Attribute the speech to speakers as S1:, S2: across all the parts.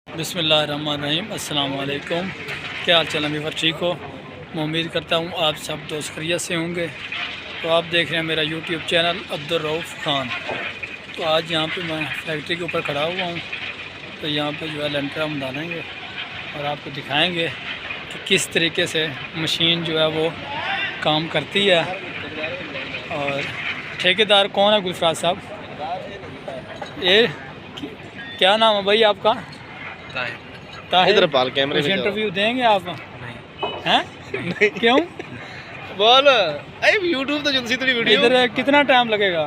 S1: बिस्मिल्लाहिर्रहमानिर्रहीम। अस्सलाम वालेकुम। क्या हाल चाल है? ठीक हो? मैं उम्मीद करता हूँ आप सब दोस्त खैरियत से होंगे। तो आप देख रहे हैं मेरा यूट्यूब चैनल अब्दुल रऊफ़ ख़ान। तो आज यहाँ पे मैं फैक्ट्री के ऊपर खड़ा हुआ हूँ। तो यहाँ पे जो है लेंटर हम डालेंगे और आपको दिखाएंगे कि किस तरीके से मशीन जो है वो काम करती है। और ठेकेदार कौन है? गुलफराज साहब। ये क्या नाम है भाई आपका?
S2: इधर पाल कैमरे में
S1: इंटरव्यू देंगे आप? हैं? क्यों?
S2: बोल अरे यूट्यूब तो जुनसी तेरी वीडियो
S1: इधर कितना टाइम लगेगा?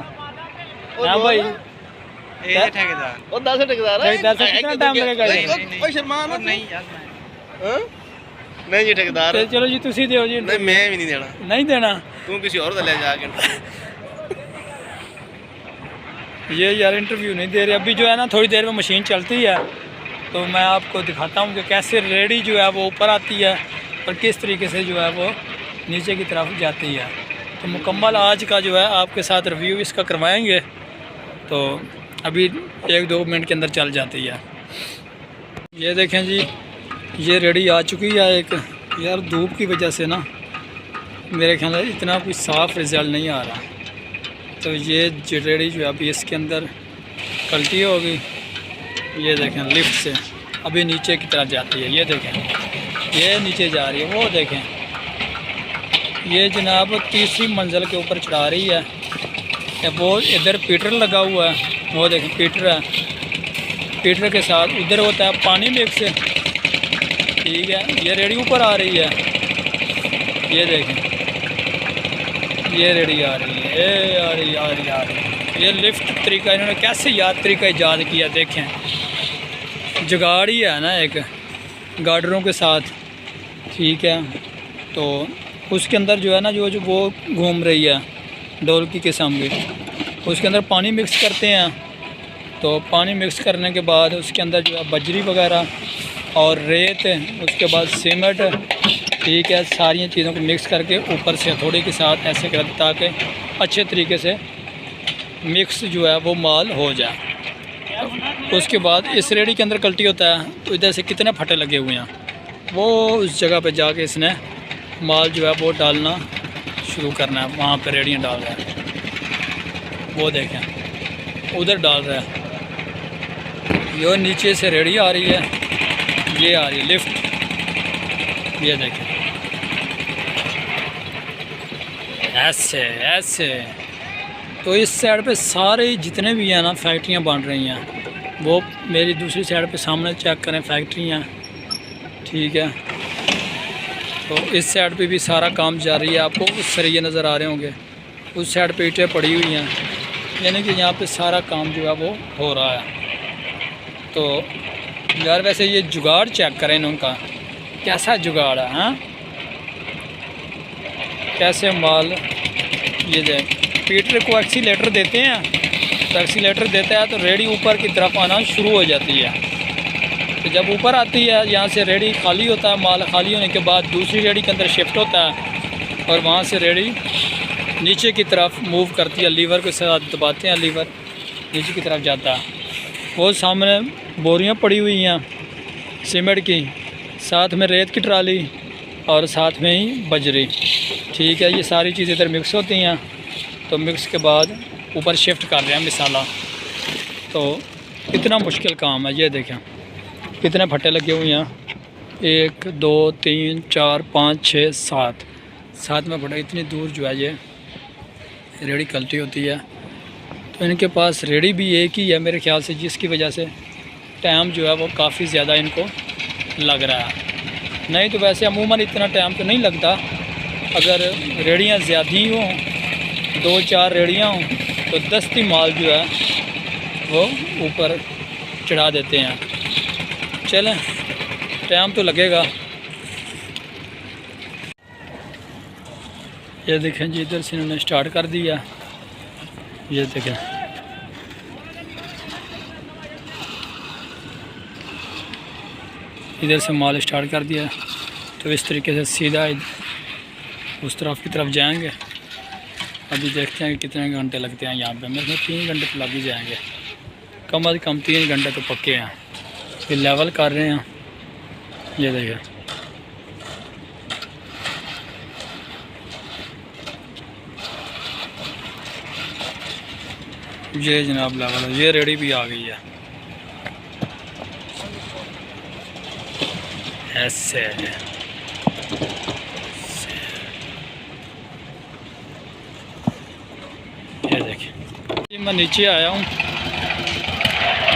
S1: हाँ भाई
S2: ये ठेकेदार और 10 ठेकेदार है।
S1: कितना टाइम लगेगा?
S2: ओए शर्मा नहीं यार हां नहीं जी ठेकेदार
S1: तो चलो जी तुसी दियो जी।
S2: नहीं मैं भी नहीं देना।
S1: नहीं देना?
S2: तू किसी और से ले जाके।
S1: ये यार इंटरव्यू नहीं दे रहे। अभी जो है ना थोड़ी देर में मशीन चलती है तो मैं आपको दिखाता हूँ कि कैसे रेडी जो है वो ऊपर आती है और किस तरीके से जो है वो नीचे की तरफ जाती है। तो मुकम्मल आज का जो है आपके साथ रिव्यू इसका करवाएंगे। तो अभी 1-2 मिनट के अंदर चल जाती है। ये देखें जी, ये रेडी आ चुकी है। एक यार धूप की वजह से ना मेरे ख्याल में इतना कोई साफ़ रिज़ल्ट नहीं आ रहा। तो ये रेडी जो है अभी इसके अंदर कल्टी होगी। ये देखें लिफ्ट से अभी नीचे की तरफ जाती है। ये देखें ये नीचे जा रही है। वो देखें ये जनाब तीसरी मंजिल के ऊपर चढ़ा रही है। वो इधर पीटर लगा हुआ है। वो देखें पीटर है। पीटर के साथ उधर होता है पानी मिक्स। ठीक है ये रेडी ऊपर आ रही है। ये देखें ये रेडी आ रही है। ये आ रही। ये लिफ्ट तरीका इन्होंने कैसे याद तरीका ईजाद किया। देखें जुगाड़ ही है ना एक गार्डरों के साथ। ठीक है तो उसके अंदर जो है ना जो वो घूम रही है ढोलकी के सामने, उसके अंदर पानी मिक्स करते हैं। तो पानी मिक्स करने के बाद उसके अंदर जो है बजरी वगैरह और रेत, उसके बाद सीमेंट, ठीक है सारी चीज़ों को मिक्स करके ऊपर से हथौड़े के साथ ऐसे कर ताकि अच्छे तरीके से मिक्स जो है वो माल हो जाए। उसके बाद इस रेडी के अंदर कल्टी होता है। तो इधर से कितने फटे लगे हुए हैं वो उस जगह पे जाके इसने माल जो है वो डालना शुरू करना है। वहाँ पे रेडियाँ डाल रहा है। वो देखें उधर डाल रहा है। ये नीचे से रेडी आ रही है। ये आ रही है लिफ्ट। ये देखें ऐसे। तो इस साइड पे सारे जितने भी हैं ना फैक्ट्रियाँ बन रही हैं, वो मेरी दूसरी साइड पे सामने चेक करें फैक्ट्रियाँ। ठीक है तो इस साइड पे भी सारा काम जारी है। आपको उस सरिये नज़र आ रहे होंगे, उस साइड पे ईंटें पड़ी हुई हैं, यानी कि यहाँ पे सारा काम जो है वो हो रहा है। तो यार वैसे ये जुगाड़ चेक करें इनका कैसा जुगाड़ है। हाँ कैसे माल ये देख पीटर को एक्सीलेटर देते हैं। तो एक्सीलेटर देता है तो रेडी ऊपर की तरफ आना शुरू हो जाती है। तो जब ऊपर आती है यहाँ से रेडी खाली होता है। माल खाली होने के बाद दूसरी रेडी के अंदर शिफ्ट होता है और वहाँ से रेडी नीचे की तरफ मूव करती है। लीवर के साथ दबाते हैं, लीवर नीचे की तरफ जाता है। वो सामने बोरियाँ पड़ी हुई हैं सीमेंट की, साथ में रेत की ट्राली और साथ में ही बजरी। ठीक है ये सारी चीज़ें इधर मिक्स होती हैं। तो मिक्स के बाद ऊपर शिफ्ट कर रहे हैं मिसाला। तो इतना मुश्किल काम है। ये देखें कितने फट्टे लगे हुए हैं। 1 2 3 4 5 6 7 में बड़ा इतनी दूर जो है ये रेडी कल्टी होती है। तो इनके पास रेडी भी एक ही है मेरे ख्याल से, जिसकी वजह से टाइम जो है वो काफ़ी ज़्यादा इनको लग रहा है। नहीं तो वैसे अमूमन इतना टाइम तो नहीं लगता। अगर रेडियाँ ज़्यादा हों, 2-4 रेडियाँ हों, तो दस्ती माल जो है वो ऊपर चढ़ा देते हैं। चलें टाइम तो लगेगा। ये देखें जी इधर से इन्होंने स्टार्ट कर दिया। ये देखें इधर से माल स्टार्ट कर दिया। तो इस तरीके से सीधा उस तरफ की तरफ जाएंगे। अभी देखते हैं कि कितने घंटे लगते हैं यहाँ पे। मेरे 3 घंटे तो लग ही जाएंगे, कम अज़ कम 3 घंटे तो पक्के हैं। फिर लेवल कर रहे हैं। ये देखें, ये जनाब लेवल है। ये रेडी भी आ गई है ऐसे। ये देखिए, मैं नीचे आया हूँ।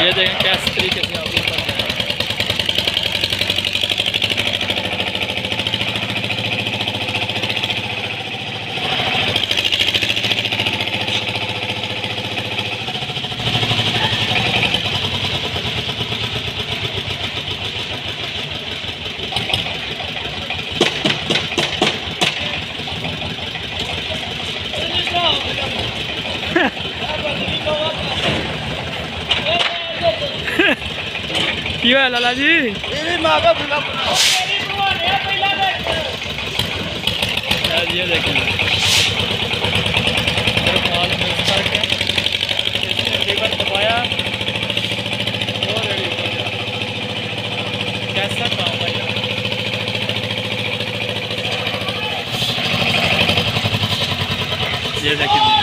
S1: ये देखें किस तरीके से आप ऊपर जाए। क्यों है लाला जी? ये देखिए, माल मिक्स करके इसने लीवर दबाया और रेडी हो गया। कैसा काम है यार। ये देखिए।